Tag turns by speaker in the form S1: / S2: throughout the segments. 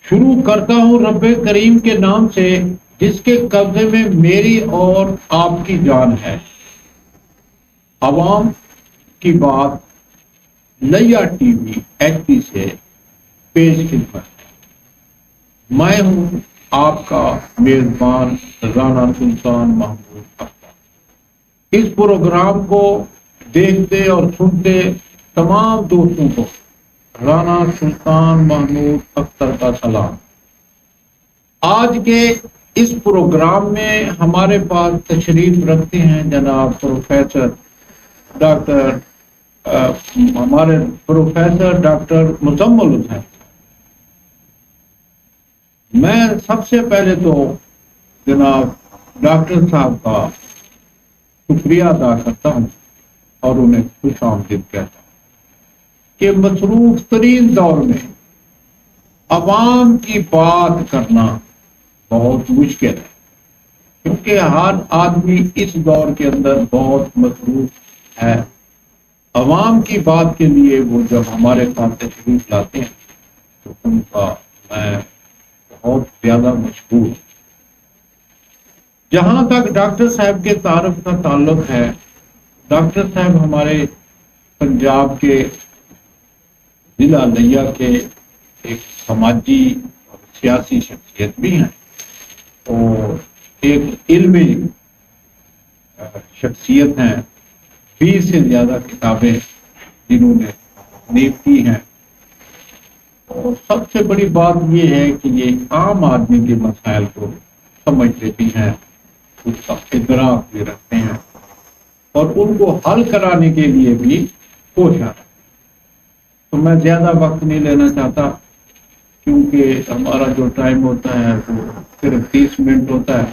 S1: شروع کرتا ہوں رب کریم کے نام سے جس کے قبضے میں میری اور آپ کی جان ہے۔ عوام کی بات لیا ٹی وی ایچ پی سے پیش خدمت ہے۔ میں ہوں آپ کا میزبان رانا سلطان محمود اختر۔ اس پروگرام کو دیکھتے اور سنتے تمام دوستوں کو رانا سلطان محمود اختر کا سلام۔ آج کے اس پروگرام میں ہمارے پاس تشریف رکھتے ہیں جناب پروفیسر ڈاکٹر مزمل حسین۔ میں سب سے پہلے تو جناب ڈاکٹر صاحب کا شکریہ ادا کرتا ہوں اور انہیں خوش آمدید کہتا ہوں کہ مصروف ترین دور میں عوام کی بات کرنا بہت مشکل ہے، کیونکہ ہر آدمی اس دور کے اندر بہت مصروف ہے۔ عوام کی بات کے لیے وہ جب ہمارے ساتھ تشریف لاتے ہیں تو ان کا میں بہت زیادہ مشکور ہوں۔ جہاں تک ڈاکٹر صاحب کے تعارف کا تعلق ہے، ڈاکٹر صاحب ہمارے پنجاب کے ضلع لیا کے ایک سماجی اور سیاسی شخصیت بھی ہیں اور ایک علمی شخصیت ہیں۔ 20 سے زیادہ کتابیں جنہوں نے تحریر کی ہیں، اور سب سے بڑی بات یہ ہے کہ یہ عام آدمی کے مسائل کو سمجھتے بھی ہیں، اس کا ادراک بھی رکھتے ہیں اور ان کو حل کرانے کے لیے بھی کوشاں ہیں۔ تو میں زیادہ وقت نہیں لینا چاہتا کیونکہ ہمارا جو ٹائم ہوتا ہے وہ صرف 30 منٹ ہوتا ہے،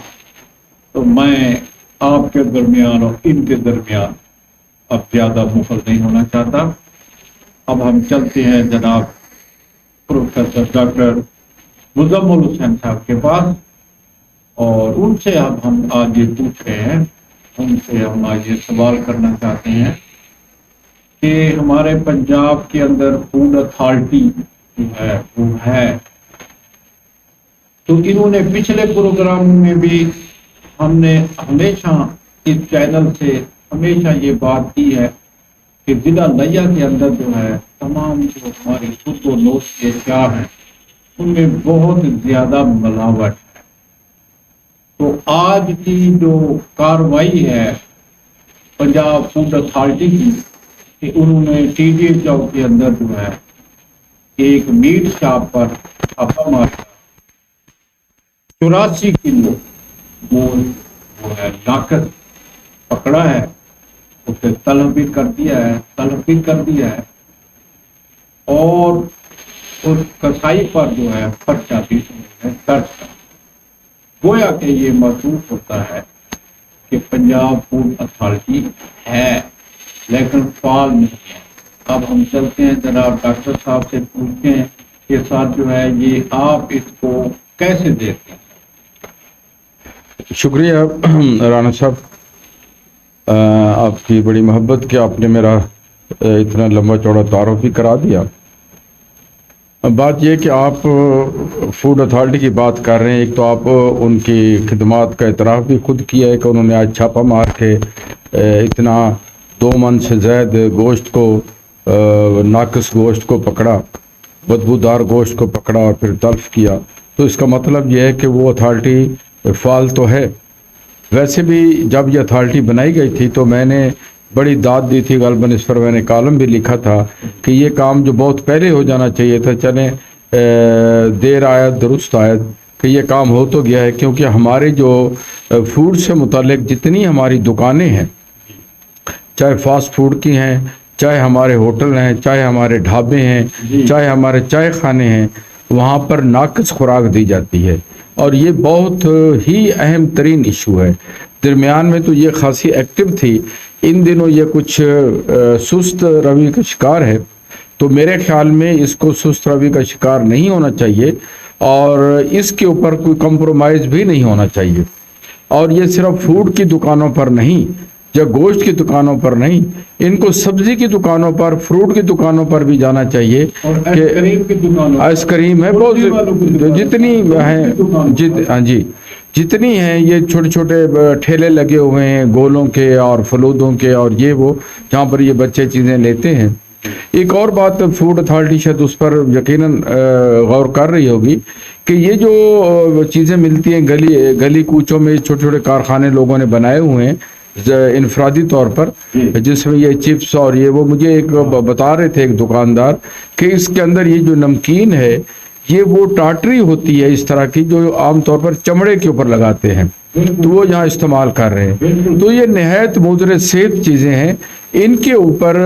S1: تو میں آپ کے درمیان اور ان کے درمیان اب زیادہ مخل نہیں ہونا چاہتا۔ اب ہم چلتے ہیں جناب پروفیسر ڈاکٹر مزمل حسین صاحب کے پاس، اور ان سے اب ہم آج یہ پوچھ رہے ہیں، ان سے ہم آج یہ سوال کرنا چاہتے ہیں کہ ہمارے پنجاب کے اندر فوڈ اتھارٹی جو ہے وہ ہے، تو انہوں نے پچھلے پروگرام میں بھی ہم نے ہمیشہ اس چینل سے ہمیشہ یہ بات کی ہے کہ ضلع لیا کے اندر جو ہے تمام جو ہماری خود و نوش کے اشیاء ہیں ان میں بہت زیادہ ملاوٹ ہے۔ تو آج کی جو کارروائی ہے پنجاب فوڈ اتھارٹی کی کہ انہوں نے ٹی ڈی چوک کے اندر جو ہے ایک میٹ شاپ پر چھاپا مارا، 84 کلو وہ ہے ناقص پکڑا ہے، اسے طلب بھی کر دیا ہے اور اس کسائی پر جو ہے پرچہ بھی درج کر۔ گویا کہ یہ محسوس ہوتا ہے کہ پنجاب فوڈ اتھارٹی ہے لیکن فعال نہیں ہے۔ اب ہم چلتے ہیں جناب ڈاکٹر صاحب سے پوچھتے ہیں کہ ساتھ جو ہے یہ آپ اس کو کیسے دیکھتے ہیں؟
S2: شکریہ رانا صاحب، آپ کی بڑی محبت کہ آپ نے میرا اتنا لمبا چوڑا تعارف بھی کرا دیا۔ بات یہ کہ آپ فوڈ اتھارٹی کی بات کر رہے ہیں، ایک تو آپ ان کی خدمات کا اعتراف بھی خود کیا ہے کہ انہوں نے آج چھاپا مار کے اتنا 2 من سے زائد گوشت کو، ناقص گوشت کو پکڑا، بدبودار گوشت کو پکڑا اور پھر تلف کیا۔ تو اس کا مطلب یہ ہے کہ وہ اتھارٹی فعال تو ہے۔ ویسے بھی جب یہ اتھارٹی بنائی گئی تھی تو میں نے بڑی داد دی تھی، غالباً اس پر میں نے کالم بھی لکھا تھا کہ یہ کام جو بہت پہلے ہو جانا چاہیے تھا، چلیں دیر آیت درست آیت، کہ یہ کام ہو تو گیا ہے، کیونکہ ہمارے جو فوڈ سے متعلق جتنی ہماری دکانیں ہیں، چاہے فاسٹ فوڈ کی ہیں، چاہے ہمارے ہوٹل ہیں، چاہے ہمارے ڈھابے ہیں، چاہے ہمارے چائے خانے ہیں، وہاں پر ناقص خوراک دی جاتی ہے، اور یہ بہت ہی اہم ترین ایشو ہے۔ درمیان میں تو یہ خاصی ایکٹیو تھی، ان دنوں یہ کچھ سست روی کا شکار ہے، تو میرے خیال میں اس کو سست روی کا شکار نہیں ہونا چاہیے اور اس کے اوپر کوئی کمپرومائز بھی نہیں ہونا چاہیے۔ اور یہ صرف فوڈ کی دکانوں پر نہیں، یا گوشت کی دکانوں پر نہیں، ان کو سبزی کی دکانوں پر، فروٹ کی دکانوں پر بھی جانا چاہیے
S1: اور
S2: کہ آئس کریم ہے بہت جتنی ہیں ہاں جی جتنی ہیں، یہ چھوٹے چھوٹے ٹھیلے لگے ہوئے ہیں گولوں کے اور فلودوں کے اور یہ وہ، جہاں پر یہ بچے چیزیں لیتے ہیں۔ ایک اور بات فوڈ اتھارٹی شاید اس پر یقیناً غور کر رہی ہوگی کہ یہ جو چیزیں ملتی ہیں گلی کوچوں میں، چھوٹے چھوٹے کارخانے لوگوں نے بنائے ہوئے ہیں انفرادی طور پر، جس میں یہ چپس اور یہ وہ، مجھے ایک بتا رہے تھے ایک دکاندار کہ اس کے اندر یہ جو نمکین ہے یہ وہ ٹاٹری ہوتی ہے اس طرح کی جو عام طور پر چمڑے کے اوپر لگاتے ہیں، تو وہ یہاں استعمال کر رہے ہیں۔ تو یہ نہایت مضر صحت چیزیں ہیں، ان کے اوپر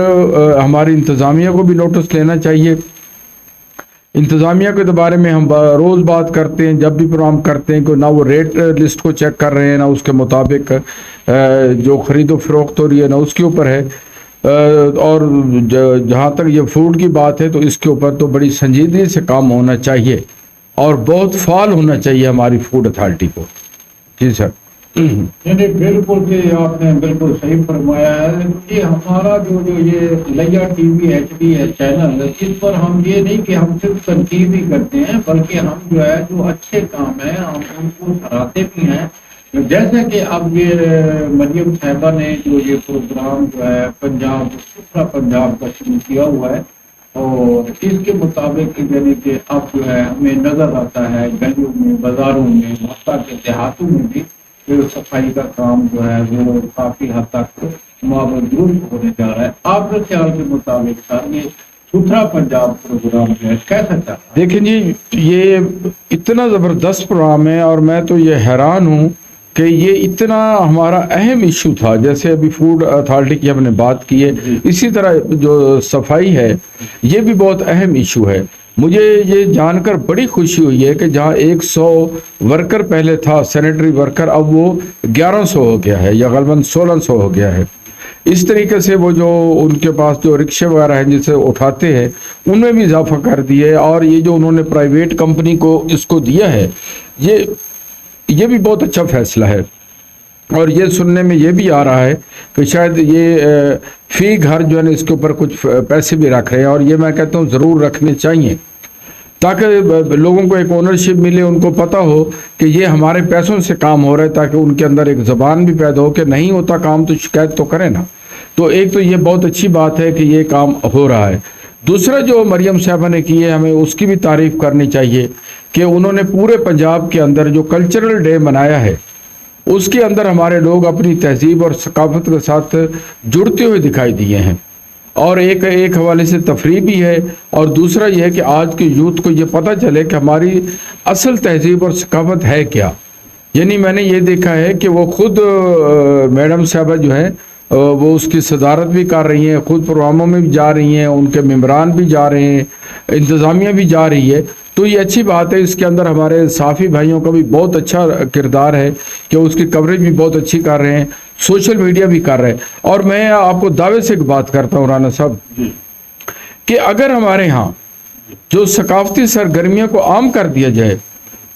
S2: ہماری انتظامیہ کو بھی نوٹس لینا چاہیے۔ انتظامیہ کے بارے میں ہم روز بات کرتے ہیں، جب بھی پروگرام کرتے ہیں کہ نہ وہ ریٹ لسٹ کو چیک کر رہے ہیں، نہ اس کے مطابق جو خرید و فروخت ہو رہی ہے نہ اس کے اوپر ہے، اور جہاں تک یہ فوڈ کی بات ہے تو اس کے اوپر تو بڑی سنجیدگی سے کام ہونا چاہیے اور بہت فعال ہونا چاہیے ہماری فوڈ اتھارٹی کو۔ جی سر۔
S1: یعنی بالکل جی، آپ نے بالکل صحیح فرمایا ہے کہ ہمارا جو یہ لیا ٹی وی HD ہے چینل، اس پر ہم یہ نہیں کہ ہم صرف تنقید ہی کرتے ہیں، بلکہ ہم جو ہے جو اچھے کام ہیں ہم ان کو سراہتے بھی ہیں۔ جیسے کہ اب یہ مریم صاحبہ نے جو یہ پروگرام جو ہے پنجاب ستھرا پنجاب کا شروع کیا ہوا ہے، اور اس کے مطابق یعنی کہ اب جو ہے ہمیں نظر آتا ہے گلیوں میں، بازاروں میں، حتیٰ کہ دیہاتوں میں بھی صفائی کا کام جو ہے وہ کافی حد تک درست ہونے جا رہا ہے۔ آپ کے خیال کے مطابق سر یہ ستھرا پنجاب پروگرام جو ہے کیسا چل رہا ہے؟
S2: دیکھیں جی، یہ اتنا زبردست پروگرام ہے اور میں تو یہ حیران ہوں کہ یہ اتنا ہمارا اہم ایشو تھا۔ جیسے ابھی فوڈ اتھارٹی کی ہم نے بات کی ہے، اسی طرح جو صفائی ہے یہ بھی بہت اہم ایشو ہے۔ مجھے یہ جان کر بڑی خوشی ہوئی ہے کہ جہاں 100 ورکر پہلے تھا سینیٹری ورکر، اب وہ 1100 ہو گیا ہے یا غالباً 1600 ہو گیا ہے۔ اس طریقے سے وہ جو ان کے پاس جو رکشے وغیرہ ہیں جسے اٹھاتے ہیں ان میں بھی اضافہ کر دیا ہے، اور یہ جو انہوں نے پرائیویٹ کمپنی کو اس کو دیا ہے یہ بھی بہت اچھا فیصلہ ہے۔ اور یہ سننے میں یہ بھی آ رہا ہے کہ شاید یہ فی گھر جو ہے نا اس کے اوپر کچھ پیسے بھی رکھ رہے ہیں، اور یہ میں کہتا ہوں ضرور رکھنے چاہیے تاکہ لوگوں کو ایک اونرشپ ملے، ان کو پتہ ہو کہ یہ ہمارے پیسوں سے کام ہو رہا ہے، تاکہ ان کے اندر ایک زبان بھی پیدا ہو کہ نہیں ہوتا کام تو شکایت تو کریں نا۔ تو ایک تو یہ بہت اچھی بات ہے کہ یہ کام ہو رہا ہے۔ دوسرا جو مریم صاحبہ نے کی ہے ہمیں اس کی بھی تعریف کرنی چاہیے کہ انہوں نے پورے پنجاب کے اندر جو کلچرل ڈے منایا ہے اس کے اندر ہمارے لوگ اپنی تہذیب اور ثقافت کے ساتھ جڑتے ہوئے دکھائی دیے ہیں، اور ایک حوالے سے تفریح بھی ہے، اور دوسرا یہ ہے کہ آج کے یوتھ کو یہ پتہ چلے کہ ہماری اصل تہذیب اور ثقافت ہے کیا۔ یعنی میں نے یہ دیکھا ہے کہ وہ خود میڈم صاحبہ جو ہیں وہ اس کی صدارت بھی کر رہی ہیں، خود پروگراموں میں بھی جا رہی ہیں، ان کے ممبران بھی جا رہے ہیں، انتظامیہ بھی جا رہی ہے، تو یہ اچھی بات ہے۔ اس کے اندر ہمارے صحافی بھائیوں کا بھی بہت اچھا کردار ہے کہ اس کی کوریج بھی بہت اچھی کر رہے ہیں، سوشل میڈیا بھی کر رہے ہیں۔ اور میں آپ کو دعوے سے ایک بات کرتا ہوں رانا صاحب کہ اگر ہمارے ہاں جو ثقافتی سرگرمیوں کو عام کر دیا جائے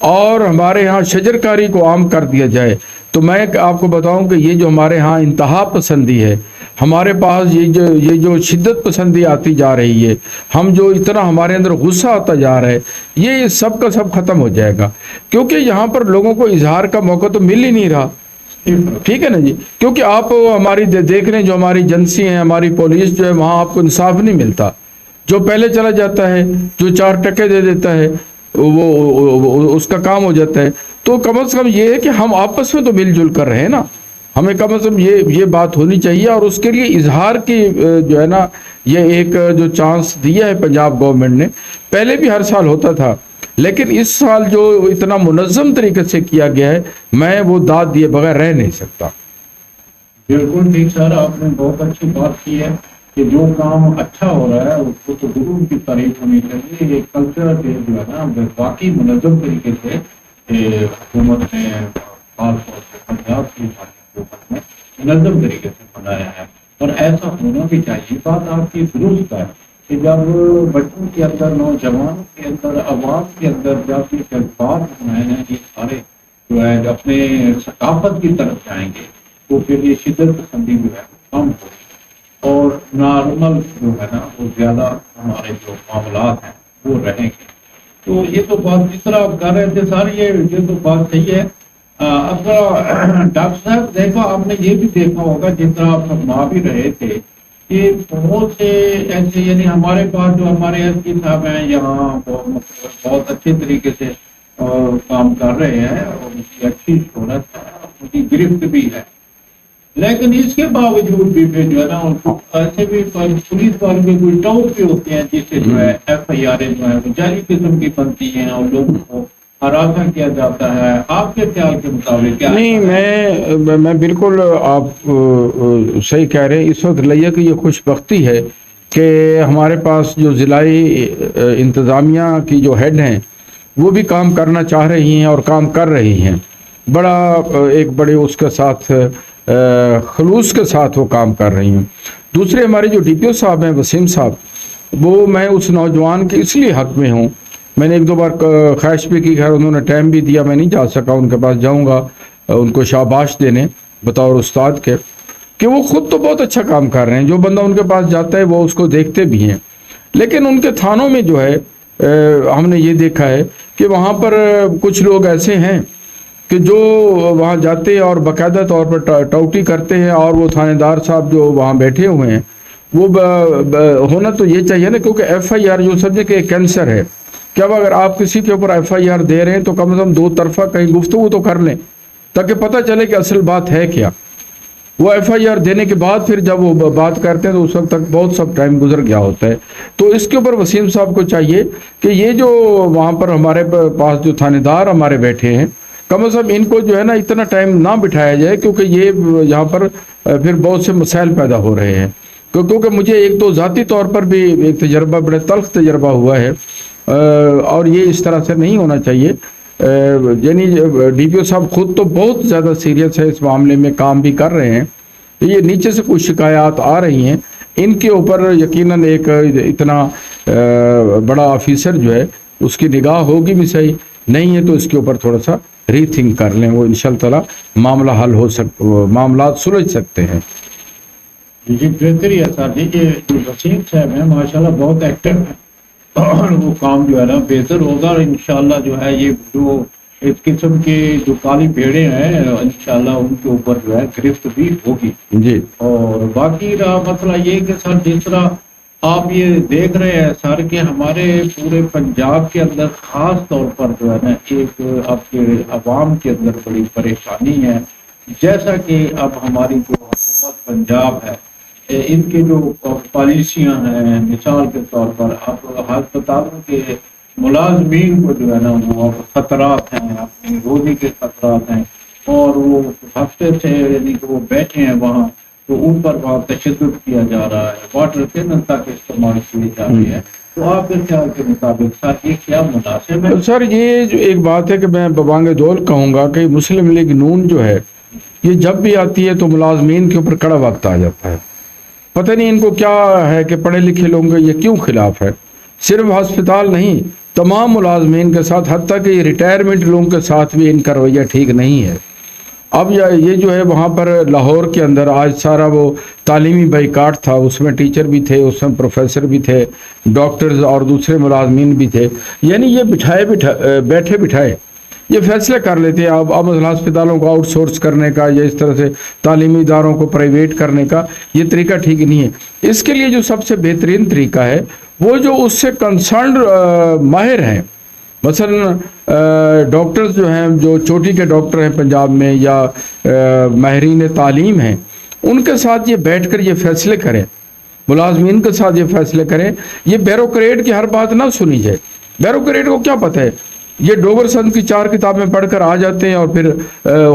S2: اور ہمارے ہاں شجرکاری کو عام کر دیا جائے، تو میں آپ کو بتاؤں کہ یہ جو ہمارے ہاں انتہا پسندی ہے، ہمارے پاس یہ جو شدت پسندی آتی جا رہی ہے، ہم جو اتنا ہمارے اندر غصہ آتا جا رہا ہے، یہ سب کا سب ختم ہو جائے گا، کیونکہ یہاں پر لوگوں کو اظہار کا موقع تو مل ہی نہیں رہا۔ ٹھیک ہے نا جی، کیونکہ آپ ہماری دیکھ رہے ہیں جو ہماری ایجنسی ہیں، ہماری پولیس جو ہے، وہاں آپ کو انصاف نہیں ملتا۔ جو پہلے چلا جاتا ہے، جو 4 ٹکے دے دیتا ہے، وہ اس کا کام ہو جاتا ہے۔ تو کم از کم یہ ہے کہ ہم آپس میں تو مل جل کر رہے نا، ہمیں کم از کم یہ بات ہونی چاہیے، اور اس کے لیے اظہار کی جو ہے نا یہ ایک جو چانس دیا ہے پنجاب گورنمنٹ نے، پہلے بھی ہر سال ہوتا تھا، لیکن اس سال جو اتنا منظم طریقے سے کیا گیا ہے، میں وہ داد دیے بغیر رہ نہیں سکتا۔
S1: بالکل ٹھیک سر، آپ نے بہت اچھی بات کی ہے کہ جو کام اچھا ہو رہا ہے اس کو تو ضرور کی تعریف ہونی چاہیے۔ یہ کلچرل ڈے جو ہے نا واقعی منظم طریقے سے حکومت نے خاص طور سے پنجاب کی حکومت نے منظم طریقے سے منایا ہے، اور ایسا ہونا بھی چاہیے۔ بات آپ کی درست ہے کہ جب بچوں کے اندر، نوجوانوں کے اندر، عوام کے اندر جب یہ جذبات ہیں یہ سارے جو ہے اپنے ثقافت کی طرف جائیں گے، تو پھر یہ شدت پسندی جو ہے کم ہوگی اور نارمل جو ہے نا وہ زیادہ ہمارے جو معاملات ہیں وہ رہیں گے. تو یہ تو بات جس طرح آپ کر رہے تھے سر یہ تو بات صحیح ہے. اگر ڈاکٹر صاحب دیکھو آپ نے یہ بھی دیکھا ہوگا جس طرح آپ فرما بھی رہے تھے کہ بہت سے ایسے یعنی ہمارے پاس جو ہمارے ایس پی صاحب ہیں یہاں بہت اچھے طریقے سے کام کر رہے ہیں اور ان کی اچھی شہرت ہے ان کی گرفت بھی ہے. لیکن اس کے باوجود بھی پھر جو ہے نا ان کو ایسے بھی پولیس والے بھی کوئی ٹاؤٹ بھی ہوتے ہیں جس سے جو ہے ایف آئی آر جو ہے وہ جعلی قسم کی بنتی ہیں اور لوگوں کو ہراساں کیا جاتا ہے. آپ کے خیال کے مطابق کیا؟
S2: نہیں میں بالکل آپ صحیح کہہ رہے ہیں. اس وقت لئیے کہ یہ خوش بختی ہے کہ ہمارے پاس جو ضلعی انتظامیہ کی جو ہیڈ ہیں وہ بھی کام کرنا چاہ رہی ہیں اور کام کر رہی ہیں. بڑا ایک بڑے اس کے ساتھ خلوص کے ساتھ وہ کام کر رہی ہیں. دوسرے ہمارے جو ڈی پی او صاحب ہیں وسیم صاحب وہ میں اس نوجوان کے اس لیے حق میں ہوں. میں نے ایک دو بار خواہش بھی کی, خیر انہوں نے ٹائم بھی دیا, میں نہیں جا سکا ان کے پاس, جاؤں گا ان کو شاباش دینے بطور استاد کے کہ وہ خود تو بہت اچھا کام کر رہے ہیں. جو بندہ ان کے پاس جاتا ہے وہ اس کو دیکھتے بھی ہیں. لیکن ان کے تھانوں میں جو ہے ہم نے یہ دیکھا ہے کہ وہاں پر کچھ لوگ ایسے ہیں کہ جو وہاں جاتے ہیں اور باقاعدہ طور پر ٹاؤٹی کرتے ہیں, اور وہ تھانے دار صاحب جو وہاں بیٹھے ہوئے ہیں وہ ہونا تو یہ چاہیے نا, کیونکہ ایف آئی آر جو سمجھے کہ کینسر ہے کہ اب اگر آپ کسی کے اوپر ایف آئی آر دے رہے ہیں تو کم از کم دو طرفہ کہیں گفتگو تو کر لیں تاکہ پتہ چلے کہ اصل بات ہے کیا. وہ ایف آئی آر دینے کے بعد پھر جب وہ بات کرتے ہیں تو اس وقت تک بہت سب ٹائم گزر گیا ہوتا ہے. تو اس کے اوپر وسیم صاحب کو چاہیے کہ یہ جو وہاں پر ہمارے پاس جو تھانے دار ہمارے بیٹھے ہیں کم از کم ان کو جو ہے نا اتنا ٹائم نہ بٹھایا جائے, کیونکہ یہ یہاں پر پھر بہت سے مسائل پیدا ہو رہے ہیں. کیونکہ مجھے ایک تو ذاتی طور پر بھی ایک تجربہ, بڑے تلخ تجربہ ہوا ہے, اور یہ اس طرح سے نہیں ہونا چاہیے. یعنی ڈی پی او صاحب خود تو بہت زیادہ سیریس ہے اس معاملے میں, کام بھی کر رہے ہیں. یہ نیچے سے کچھ شکایات آ رہی ہیں, ان کے اوپر یقیناً ایک اتنا بڑا آفیسر جو ہے اس کی نگاہ ہوگی بھی صحیح نہیں ہے تو اس کے اوپر تھوڑا سا ری تھنک کر لیں, وہ انشاءاللہ تعالی معاملہ حل ہو معاملات سلجھ سکتے ہیں.
S1: جی بہتری ہے سر جی. یہ وسیم صاحب ہیں ماشاءاللہ بہت ایکٹیو ہیں اور وہ کام جو ہے نا بہتر ہوگا, اور انشاءاللہ جو ہے یہ جو اس قسم کے جو کالی بھیڑیں ہیں انشاءاللہ ان کے اوپر جو ہے گرفت بھی ہوگی.
S2: جی.
S1: اور باقی رہا مسئلہ یہ کہ سر جس طرح آپ یہ دیکھ رہے ہیں سر کہ ہمارے پورے پنجاب کے اندر خاص طور پر جو ہے نا ایک اب کے عوام کے اندر بڑی پریشانی ہے, جیسا کہ اب ہماری جو حکومت پنجاب ہے ان کے جو پالیسیاں ہیں, مثال کے طور پر اب ہسپتالوں کے ملازمین کو جو ہے نا وہ خطرات ہیں, اپنی روزی کے خطرات ہیں, اور وہ ہفتے سے یعنی کہ وہ بیٹھے ہیں وہاں تو اوپر بہت تشدد کیا جا رہا ہے, واٹر کینن تک استعمال کیے جا رہے ہیں. تو آپ کے خیال کے مطابق سر یہ کیا مناسب ہے؟
S2: سر یہ جو ایک بات ہے کہ میں ببانگ دول کہوں گا کہ مسلم لیگ نون جو ہے یہ جب بھی آتی ہے تو ملازمین کے اوپر کڑا وقت آ جاتا ہے. پتہ نہیں ان کو کیا ہے کہ پڑھے لکھے لوگ یہ کیوں خلاف ہے. صرف ہسپتال نہیں, تمام ملازمین کے ساتھ, حتیٰ کہ یہ ریٹائرمنٹ لوگوں کے ساتھ بھی ان کا رویہ ٹھیک نہیں ہے. اب یہ جو ہے وہاں پر لاہور کے اندر آج سارا وہ تعلیمی بائیکاٹ تھا, اس میں ٹیچر بھی تھے, اس میں پروفیسر بھی تھے, ڈاکٹرز اور دوسرے ملازمین بھی تھے. یعنی یہ بیٹھے بٹھائے یہ فیصلے کر لیتے ہیں اب ہسپتالوں کو آؤٹ سورس کرنے کا یا اس طرح سے تعلیمی اداروں کو پرائیویٹ کرنے کا یہ طریقہ ٹھیک نہیں ہے. اس کے لیے جو سب سے بہترین طریقہ ہے وہ جو اس سے کنسرنڈ ماہر ہیں, مثلا ڈاکٹرز جو ہیں جو چوٹی کے ڈاکٹر ہیں پنجاب میں یا ماہرین تعلیم ہیں, ان کے ساتھ یہ بیٹھ کر یہ فیصلے کریں, ملازمین کے ساتھ یہ فیصلے کریں. یہ بیوروکریٹ کی ہر بات نہ سنی جائے. بیوروکریٹ کو کیا پتہ ہے, یہ ڈوگر سنت کی 4 کتابیں پڑھ کر آ جاتے ہیں اور پھر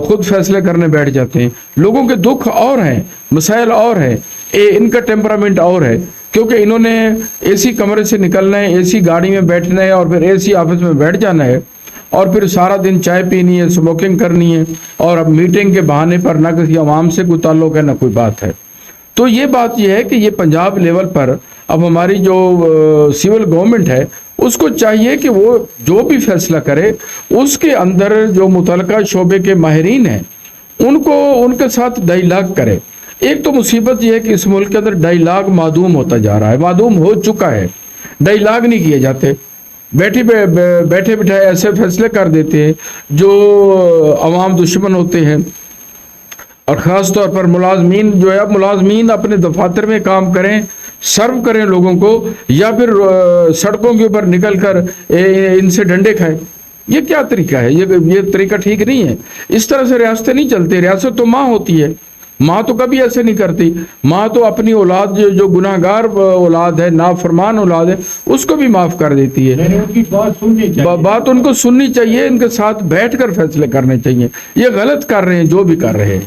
S2: خود فیصلے کرنے بیٹھ جاتے ہیں. لوگوں کے دکھ اور ہیں, مسائل اور ہیں, ان کا ٹیمپرامنٹ اور ہے, کیونکہ انہوں نے اے سی کمرے سے نکلنا ہے, اے سی گاڑی میں بیٹھنا ہے اور پھر اے سی آفس میں بیٹھ جانا ہے, اور پھر سارا دن چائے پینی ہے, اسموکنگ کرنی ہے, اور اب میٹنگ کے بہانے پر نہ کسی عوام سے کوئی تعلق ہے نہ کوئی بات ہے. تو یہ بات یہ ہے کہ یہ پنجاب لیول پر اب ہماری جو سول گورنمنٹ ہے اس کو چاہیے کہ وہ جو بھی فیصلہ کرے اس کے اندر جو متعلقہ شعبے کے ماہرین ہیں ان کو ان کے ساتھ ڈائلاگ کرے. ایک تو مصیبت یہ ہے کہ اس ملک کے اندر ڈائلاگ معدوم ہوتا جا رہا ہے، معدوم ہو چکا ہے. ڈائلاگ نہیں کیے جاتے، بیٹھے بٹھائے ایسے فیصلے کر دیتے ہیں جو عوام دشمن ہوتے ہیں. اور خاص طور پر ملازمین جو ہے، ملازمین اپنے دفاتر میں کام کریں، سرو کریں لوگوں کو، یا پھر سڑکوں کے اوپر نکل کر ان سے ڈنڈے کھائیں. یہ کیا طریقہ ہے؟ یہ طریقہ ٹھیک نہیں ہے. اس طرح سے ریاستیں نہیں چلتی. ریاست تو ماں ہوتی ہے، ماں تو کبھی ایسے نہیں کرتی. ماں تو اپنی اولاد جو گناہ گار اولاد ہے، نافرمان اولاد ہے، اس کو بھی معاف کر دیتی ہے.
S1: ان کی بات سننی چاہیے،
S2: بات ان کو سننی چاہیے، ان کے ساتھ بیٹھ کر فیصلے کرنے چاہیے. یہ غلط کر رہے ہیں جو بھی کر رہے ہیں.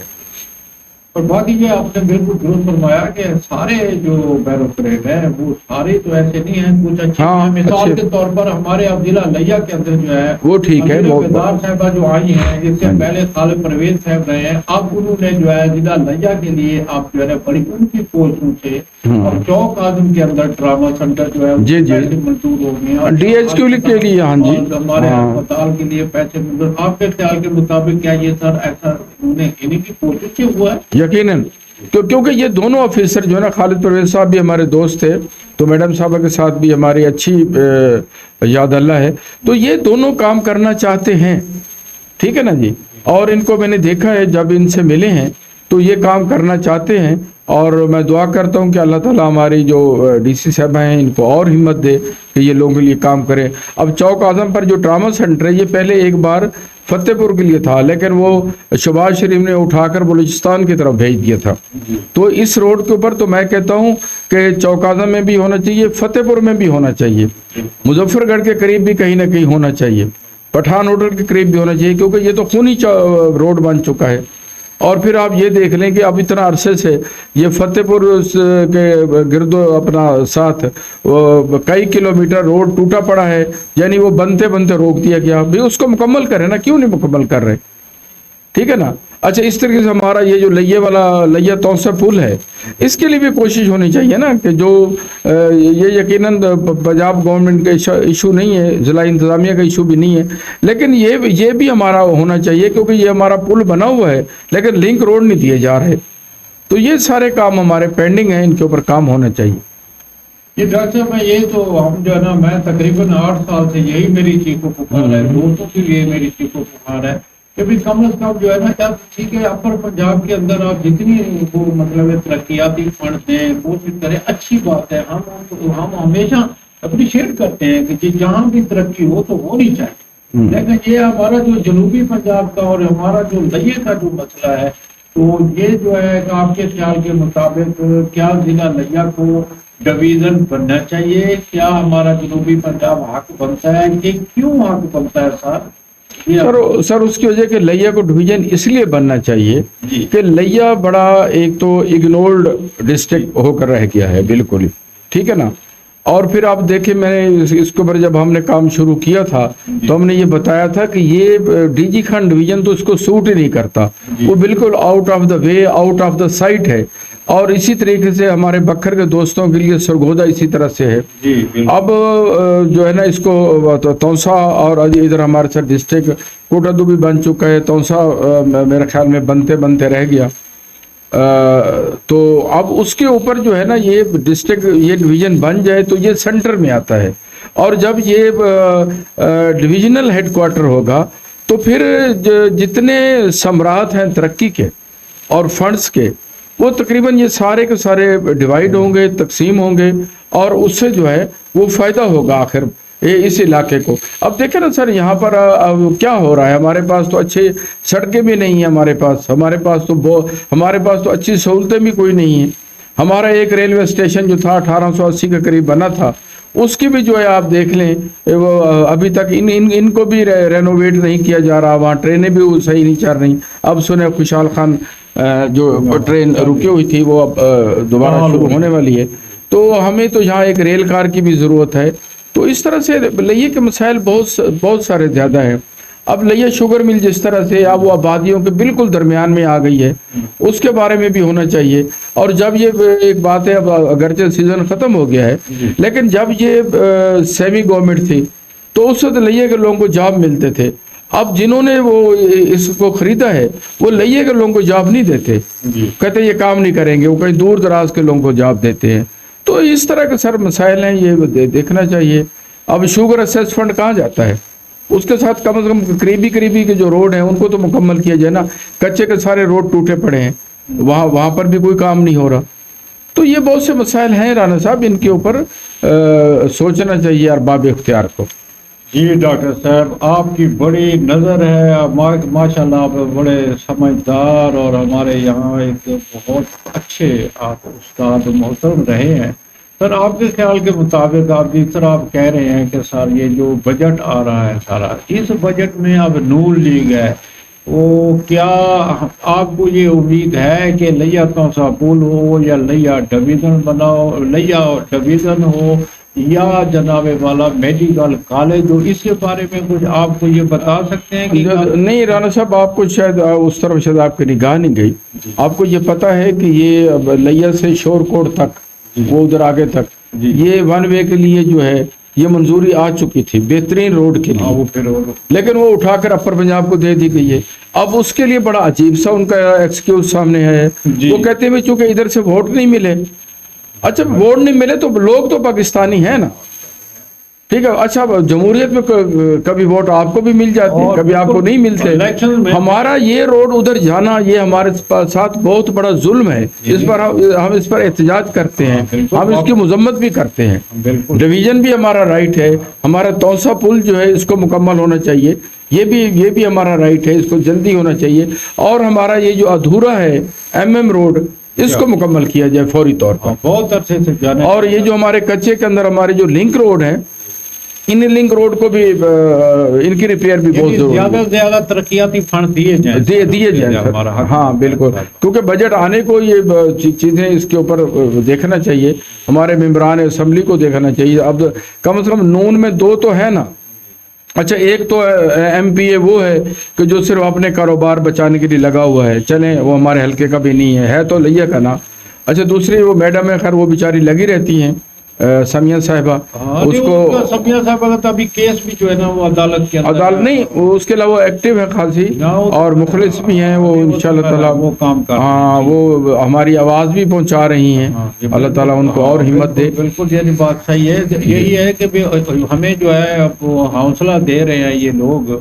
S1: اور باقی یہ آپ نے بالکل درست فرمایا کہ سارے جو بیروکریٹ ہیں وہ سارے تو ایسے نہیں ہیں، کچھ اچھے ہیں. مثال کے طور پر ہمارے اب ضلع لیا کے اندر جو ہے
S2: وہ ٹھیک ہے،
S1: بیدار صاحبہ جو آئی ہیں، اس سے پہلے خالد پرویز صاحب رہے ہیں. اب انہوں نے جو ہے ضلع لیا کے لیے آپ جو ہے بڑی ان کی کوششوں سے اور چوک اعظم کے اندر ڈرامہ سینٹر جو ہے پیسے منظور ہو گئے،
S2: ڈی ایچ کیو کے لیے. ہاں جی،
S1: ہمارے اسپتال کے لیے پیسے منظور. آپ کے خیال کے مطابق کیا یہ سر ایسا انہیں کی کوشش سے ہوا ہے؟
S2: یقیناً، کیونکہ یہ دونوں آفیسر جو ہے نا، خالد پرویز صاحب بھی ہمارے دوست تھے، تو میڈم صاحبہ کے ساتھ بھی ہماری اچھی یاد اللہ ہے. تو یہ دونوں کام کرنا چاہتے ہیں، ٹھیک ہے نا جی. اور ان کو میں نے دیکھا ہے جب ان سے ملے ہیں تو یہ کام کرنا چاہتے ہیں. اور میں دعا کرتا ہوں کہ اللہ تعالیٰ ہماری جو ڈی سی صاحبہ ہیں ان کو اور ہمت دے کہ یہ لوگوں کے لیے کام کریں. اب چوک اعظم پر جو ٹراما سینٹر ہے، یہ پہلے ایک بار فتح پور کے لیے تھا، لیکن وہ شہباز شریف نے اٹھا کر بلوچستان کی طرف بھیج دیا تھا. تو اس روڈ کے اوپر تو میں کہتا ہوں کہ چوک اعظم میں بھی ہونا چاہیے، فتح پور میں بھی ہونا چاہیے، مظفر گڑھ کے قریب بھی کہیں نہ کہیں ہونا چاہیے، پٹھان ہوٹل کے قریب بھی ہونا چاہیے، کیونکہ یہ تو خونی روڈ بن چکا ہے. اور پھر آپ یہ دیکھ لیں کہ اب اتنا عرصے سے یہ فتح پور کے گرد اپنا ساتھ کئی کلومیٹر روڈ ٹوٹا پڑا ہے، یعنی وہ بنتے روک دیا گیا. بھی اس کو مکمل کریں نا، کیوں نہیں مکمل کر رہے؟ ٹھیک ہے نا. اچھا، اس طریقے سے ہمارا یہ جو لیا توسا پل ہے، اس کے لیے بھی کوشش ہونی چاہیے نا کہ جو یہ یقیناً پنجاب گورنمنٹ کا ایشو نہیں ہے، ضلع انتظامیہ کا ایشو بھی نہیں ہے، لیکن یہ بھی ہمارا ہونا چاہیے، کیونکہ یہ ہمارا پل بنا ہوا ہے لیکن لنک روڈ نہیں دیے جا رہے. تو یہ سارے کام ہمارے پینڈنگ ہیں، ان کے اوپر کام ہونا چاہیے.
S1: یہ ڈاکٹر صاحب میں یہ تو ہم جو ہے نا، میں تقریباً 8 سال سے یہی میری چیخ و پکار ہے، دوستوں کے لیے میری چیخ و پکار ہے کہ بھی کم از کم جو ہے نا، اب ٹھیک ہے اپر پنجاب کے اندر آپ جتنی وہ مطلب ترقیاتی فنڈ دیں، کوشش کریں، اچھی بات ہے. ہم ہمیشہ اپریشیٹ کرتے ہیں کہ جہاں بھی ترقی ہو تو ہونی چاہیے، لیکن یہ ہمارا جو جنوبی پنجاب کا اور ہمارا جو لئے کا جو مسئلہ ہے، تو یہ جو ہے آپ کے خیال کے مطابق کیا ضلع لیا کو ڈویژن بننا چاہیے؟ کیا ہمارا جنوبی پنجاب حق بنتا ہے؟ کہ کیوں حق بنتا ہے
S2: سر اس کی وجہ کہ لیا کو ڈویژن اس لیے بننا چاہیے کہ لیا بڑا ایک تو اگنورڈ ڈسٹرکٹ ہو کر رہ گیا ہے بالکل ہی، ٹھیک ہے نا. اور پھر آپ دیکھیں، میں نے اس کے اوپر جب ہم نے کام شروع کیا تھا تو ہم نے یہ بتایا تھا کہ یہ ڈی جی خان ڈویژن تو اس کو سوٹ ہی نہیں کرتا، وہ بالکل out of the way, out of the sight ہے. اور اسی طریقے سے ہمارے بکھر کے دوستوں کے لیے سرگودا اسی طرح سے ہے. اب جو ہے نا، اس کو تونسا اور ادھر ہمارے ساتھ ڈسٹرکٹ کوٹادو بھی بن چکا ہے، تونسا میرے خیال میں بنتے رہ گیا. تو اب اس کے اوپر جو ہے نا، یہ ڈسٹرکٹ یہ ڈویژن بن جائے تو یہ سینٹر میں آتا ہے. اور جب یہ ڈویژنل ہیڈ کوارٹر ہوگا تو پھر جتنے ثمرات ہیں ترقی کے اور فنڈز کے، وہ تقریباً یہ سارے کے سارے ڈیوائیڈ ہوں گے، تقسیم ہوں گے، اور اس سے جو ہے وہ فائدہ ہوگا آخر اس علاقے کو. اب دیکھیں نا سر، یہاں پر کیا ہو رہا ہے، ہمارے پاس تو اچھے سڑکیں بھی نہیں ہیں، ہمارے پاس تو اچھی سہولتیں بھی کوئی نہیں ہیں. ہمارا ایک ریلوے اسٹیشن جو تھا 1880 کے قریب بنا تھا، اس کی بھی جو ہے آپ دیکھ لیں وہ ابھی تک ان کو بھی رینوویٹ نہیں کیا جا رہا، وہاں ٹرینیں بھی صحیح نہیں چل رہی. اب سنے خوشحال خان جو ٹرین رکی ہوئی تھی وہ اب دوبارہ شروع ہونے والی ہے. تو ہمیں تو یہاں ایک ریل کار کی بھی ضرورت ہے. تو اس طرح سے لئے کے مسائل بہت سارے زیادہ ہیں. اب لئے شوگر مل جس طرح سے اب وہ آبادیوں کے بالکل درمیان میں آ گئی ہے، اس کے بارے میں بھی ہونا چاہیے. اور جب یہ ایک بات ہے، اب اگرچہ سیزن ختم ہو گیا ہے، لیکن جب یہ سیمی گورنمنٹ تھی تو اس وقت لئے کے لوگوں کو جاب ملتے تھے. اب جنہوں نے وہ اس کو خریدا ہے وہ لئیے کے لوگوں کو جاب نہیں دیتے، کہتے یہ کام نہیں کریں گے، وہ کہیں دور دراز کے لوگوں کو جاب دیتے ہیں. تو اس طرح کے سر مسائل ہیں، یہ دیکھنا چاہیے. اب شوگر اسیس فنڈ کہاں جاتا ہے؟ اس کے ساتھ کم از کم قریبی کے جو روڈ ہیں ان کو تو مکمل کیا جائے نا. کچے کے سارے روڈ ٹوٹے پڑے ہیں، وہاں پر بھی کوئی کام نہیں ہو رہا. تو یہ بہت سے مسائل ہیں رانا صاحب، ان کے اوپر سوچنا چاہیے ارباب اختیار کو.
S1: جی ڈاکٹر صاحب، آپ کی بڑی نظر ہے، ماشاء اللہ آپ بڑے سمجھدار اور ہمارے یہاں ایک بہت اچھے آپ استاد محترم رہے ہیں. سر آپ کے خیال کے مطابق آپ جس طرح آپ کہہ رہے ہیں کہ سر یہ جو بجٹ آ رہا ہے سارا، اس بجٹ میں اب نون لیگ ہے، وہ کیا آپ کو یہ امید ہے کہ لیا توسا پل ہو یا لیا ڈویژن بناؤ، لیا ڈویژن ہو یا جناب والا میڈیکل کالج ہو، اس کے بارے میں کچھ آپ کو یہ بتا سکتے ہیں کہ
S2: نہیں رانا صاحب، آپ کو شاید اس طرف شاید آپ کی نگاہ نہیں گئی. آپ کو یہ پتا ہے کہ یہ لیا سے شور کوٹ تک، وہ ادھر آگے تک، یہ ون وے کے لیے جو ہے یہ منظوری آ چکی تھی بہترین روڈ کے لیے، لیکن وہ اٹھا کر اپر پنجاب کو دے دی گئی ہے. اب اس کے لیے بڑا عجیب سا ان کا ایکسکیوز سامنے ہے. وہ کہتے ہیں چونکہ ادھر سے ووٹ نہیں ملے. اچھا ووٹ نہیں ملے تو لوگ تو پاکستانی ہیں نا، ٹھیک ہے. اچھا جمہوریت میں کبھی ووٹ آپ کو بھی مل جاتے ہیں، کبھی آپ کو نہیں ملتے. ہمارا یہ روڈ ادھر جانا یہ ہمارے ساتھ بہت بڑا ظلم ہے. اس پر ہم اس پر احتجاج کرتے ہیں، ہم اس کی مذمت بھی کرتے ہیں. ڈویژن بھی ہمارا رائٹ ہے، ہمارا توسا پل جو ہے اس کو مکمل ہونا چاہیے، یہ بھی ہمارا رائٹ ہے، اس کو جلدی ہونا چاہیے. اور ہمارا یہ جو ادھورا ہے ایم روڈ، اس کو مکمل کیا جائے فوری طور پر.
S1: بہت عرصے سے جانے.
S2: اور یہ جو ہمارے کچے کے اندر ہمارے جو لنک روڈ ہیں، ان لنک روڈ کو بھی ان کی ریپیئر بھی بہت ضروری ہے.
S1: زیادہ سے زیادہ ترقیاتی فنڈ دیے جائیں.
S2: ہاں بالکل، کیونکہ بجٹ آنے کو یہ چیزیں اس کے اوپر دیکھنا چاہیے، ہمارے ممبران اسمبلی کو دیکھنا چاہیے. اب کم از کم نون میں دو تو ہے نا. اچھا ایک تو ایم پی اے وہ ہے کہ جو صرف اپنے کاروبار بچانے کے لیے لگا ہوا ہے، چلیں وہ ہمارے حلقے کا بھی نہیں ہے تو لیا کا نا. اچھا دوسری وہ میڈم ہے، خیر وہ بیچاری لگی رہتی ہیں سمیہ صاحبہ. اس کو
S1: سمیہ صاحبہ کا ابھی کیس بھی جو ہے نا وہ عدالت کے اندر،
S2: عدالت نہیں، اس کے علاوہ ایکٹیو ہے خاصی اور مخلص بھی ہیں وہ انشاءاللہ تعالیٰ.
S1: وہ کام کر،
S2: ہاں وہ ہماری آواز بھی پہنچا رہی ہیں. اللہ تعالیٰ ان کو اور ہمت دے.
S1: بالکل یہ بات صحیح ہے. یہی ہے کہ ہمیں جو ہے حوصلہ دے رہے ہیں یہ لوگ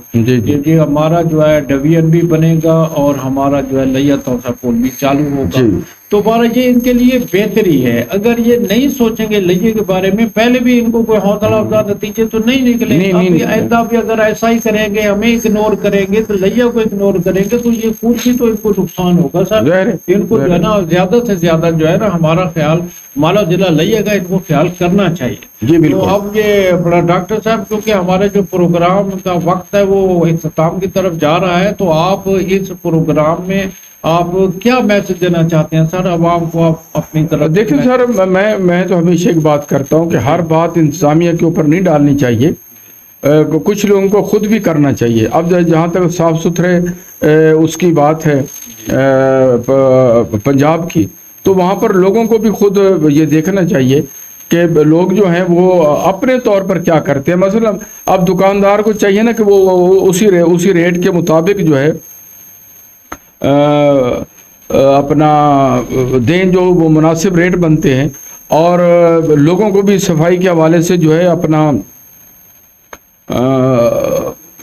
S1: کہ ہمارا جو ہے ڈویژن بھی بنے گا اور ہمارا جو ہے لیا توسا پل بھی چالو ہوگا. تو بارہ یہ ان کے لیے بہتری ہے. اگر یہ نہیں سوچیں گے لئیے کے بارے میں، پہلے بھی ان کو کوئی حوصلہ افزا نتیجے تو نہیں نکلے. آئندہ بھی اگر ایسا ہی کریں گے، ہمیں اگنور کریں گے تو لئیہ کو اگنور کریں گے تو یہ پوری تو ان کو نقصان ہوگا. سر ان کو جو ہے نا زیادہ سے زیادہ جو ہے نا ہمارا خیال مالا ضلع لئیہ کا ان کو خیال کرنا چاہیے. تو اب یہ بڑا ڈاکٹر صاحب کیونکہ ہمارے جو پروگرام کا وقت ہے وہ اختتام کی طرف جا رہا ہے، تو آپ اس پروگرام میں آپ کیا میسج دینا چاہتے ہیں سر عوام کو؟ آپ اپنی طرف
S2: دیکھیں سر، میں تو ہمیشہ ایک بات کرتا ہوں کہ ہر بات انتظامیہ کے اوپر نہیں ڈالنی چاہیے، کچھ لوگوں کو خود بھی کرنا چاہیے. اب جہاں تک صاف ستھرے اس کی بات ہے پنجاب کی، تو وہاں پر لوگوں کو بھی خود یہ دیکھنا چاہیے کہ لوگ جو ہیں وہ اپنے طور پر کیا کرتے ہیں. مثلا اب دکاندار کو چاہیے نا کہ وہ اسی ریٹ کے مطابق جو ہے اپنا دیں، جو وہ مناسب ریٹ بنتے ہیں. اور لوگوں کو بھی صفائی کے حوالے سے جو ہے اپنا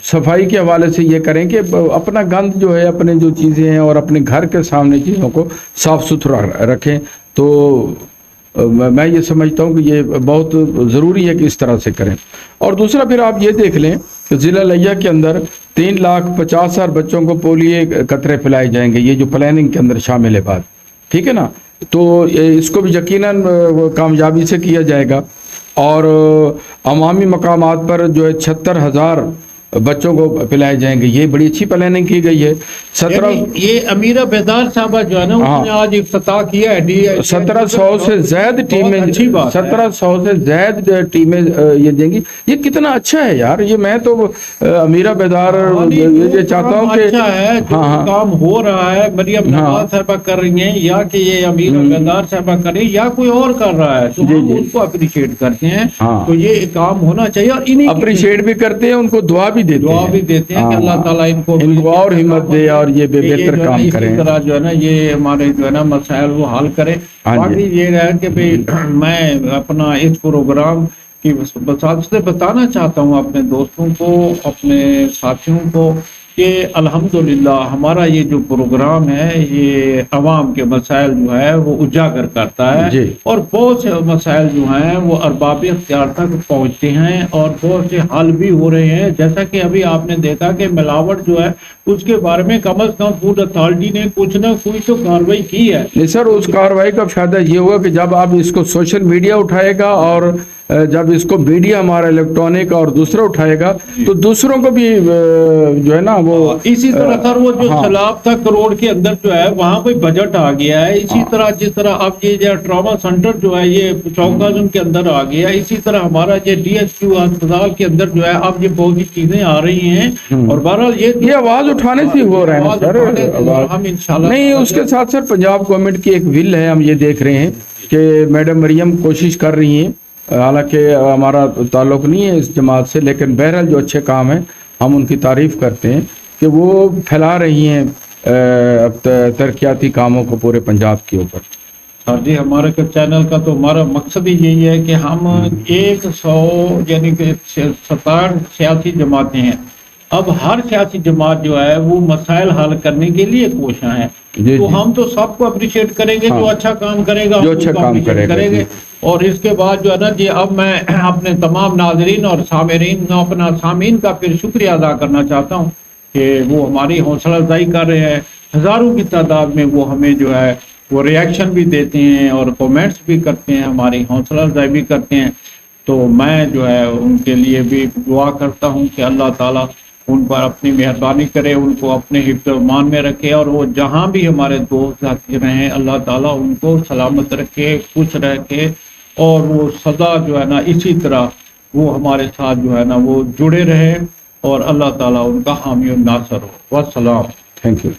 S2: صفائی کے حوالے سے یہ کریں کہ اپنا گند جو ہے، اپنے جو چیزیں ہیں اور اپنے گھر کے سامنے چیزوں کو صاف ستھرا رکھیں. تو میں یہ سمجھتا ہوں کہ یہ بہت ضروری ہے کہ اس طرح سے کریں. اور دوسرا پھر آپ یہ دیکھ لیں کہ ضلع لئیہ کے اندر 3,50,000 بچوں کو پولیو قطرے پلائے جائیں گے، یہ جو پلاننگ کے اندر شامل ہے بات، ٹھیک ہے نا. تو اس کو بھی یقیناً کامیابی سے کیا جائے گا. اور عوامی مقامات پر جو ہے 76,000 بچوں کو پلائے جائیں گے، یہ بڑی اچھی پلاننگ کی گئی ہے. 17
S1: یہ امیرہ بیدار صاحبہ جو ہے نا انہوں نے آج افتتاح کیا ہے.
S2: 1700 سے زائد ٹیمیں، 1700 سے زائد ٹیمیں یہ دیں گی. یہ کتنا اچھا ہے یار. یہ میں تو امیرہ بیدار یہ چاہتا ہوں کہ
S1: اچھا ہے جو کام ہو رہا ہے مریم نواز صاحبہ کر رہی ہیں، یا کہ یہ امیرہ بیدار صاحبہ کر رہی ہیں یا کوئی اور کر رہا ہے، تو ہم ان کو اپریشیٹ کرتے ہیں. تو یہ کام ہونا چاہیے اور انہیں
S2: اپریشیٹ بھی کرتے ہیں، ان کو دعا بھی دیتے
S1: ہیں کہ اللہ تعالیٰ ان کو
S2: اور ہمت دے اور یہ بے بہتر کام کریں،
S1: اسی طرح جو ہے نا یہ ہمارے جو ہے نا مسائل وہ حل کرے۔ باقی یہ ہے کہ میں اپنا اس پروگرام کی وسعت سے بتانا چاہتا ہوں اپنے دوستوں کو، اپنے ساتھیوں کو، کہ الحمدللہ ہمارا یہ جو پروگرام ہے یہ عوام کے مسائل جو ہے وہ اجاگر کرتا ہے، اور بہت سے مسائل جو ہیں وہ ارباب اختیار تک پہنچتے ہیں اور بہت سے حل بھی ہو رہے ہیں۔ جیسا کہ ابھی آپ نے دیکھا کہ ملاوٹ جو ہے اس کے بارے میں کم از کم فوڈ اتھارٹی نے کچھ نہ کوئی تو کارروائی کی ہے۔
S2: نہیں سر، اس کارروائی کا فائدہ یہ ہوگا کہ جب آپ اس کو سوشل میڈیا اٹھائے گا اور جب اس کو میڈیا ہمارا الیکٹرانک اور دوسرا اٹھائے گا تو دوسروں کو بھی جو ہے نا وہ
S1: اسی طرح سر وہ جو سیلاب تھا کروڑ کے اندر جو ہے وہاں کوئی بجٹ آ گیا ہے، اسی طرح جس طرح اب یہ ٹراما سینٹر جو ہے یہ چوکازم کے اندر آ گیا، اسی طرح ہمارا یہ ڈی ایچ کیو ہسپتال کے اندر جو ہے اب یہ بہت سی چیزیں آ رہی ہیں، اور بہرحال یہ
S2: آواز اٹھانے سے ہو رہا ہے سر۔
S1: ہم انشاءاللہ
S2: نہیں، اس کے ساتھ سر پنجاب گورنمنٹ کی ایک ول ہے، ہم یہ دیکھ رہے ہیں کہ میڈم مریم کوشش کر رہی ہیں، حالانکہ ہمارا تعلق نہیں ہے اس جماعت سے، لیکن بہرحال جو اچھے کام ہیں ہم ان کی تعریف کرتے ہیں کہ وہ پھیلا رہی ہیں ترقیاتی کاموں کو پورے پنجاب کے اوپر۔
S1: سر جی ہمارے چینل کا تو ہمارا مقصد ہی یہی ہے کہ ہم 100 یعنی کہ 67 سیاسی جماعتیں ہیں، اب ہر سیاسی جماعت جو ہے وہ مسائل حل کرنے کے لیے کوشاں ہیں، تو ہم تو سب کو اپریشیٹ کریں گے، جو اچھا کام کرے گا
S2: جو اچھا کام کرے گا۔
S1: اور اس کے بعد جو ہے نا جی اب میں اپنے تمام ناظرین اور سامعین کا پھر شکریہ ادا کرنا چاہتا ہوں کہ وہ ہماری حوصلہ افزائی کر رہے ہیں، ہزاروں کی تعداد میں وہ ہمیں جو ہے وہ ریاکشن بھی دیتے ہیں اور کومنٹس بھی کرتے ہیں، ہماری حوصلہ افزائی بھی کرتے ہیں، تو میں جو ہے ان کے لیے بھی دعا کرتا ہوں کہ اللہ تعالیٰ ان پر اپنی مہربانی کرے، ان کو اپنے حفظ و امان میں رکھے، اور وہ جہاں بھی ہمارے دوست ساتھی رہیں اللہ تعالیٰ ان کو سلامت رکھے، خوش رکھے، اور وہ سدا جو ہے نا اسی طرح وہ ہمارے ساتھ جو ہے نا وہ جڑے رہے، اور اللہ تعالیٰ ان کا حامی و ناصر ہو۔ والسلام۔
S2: Thank you.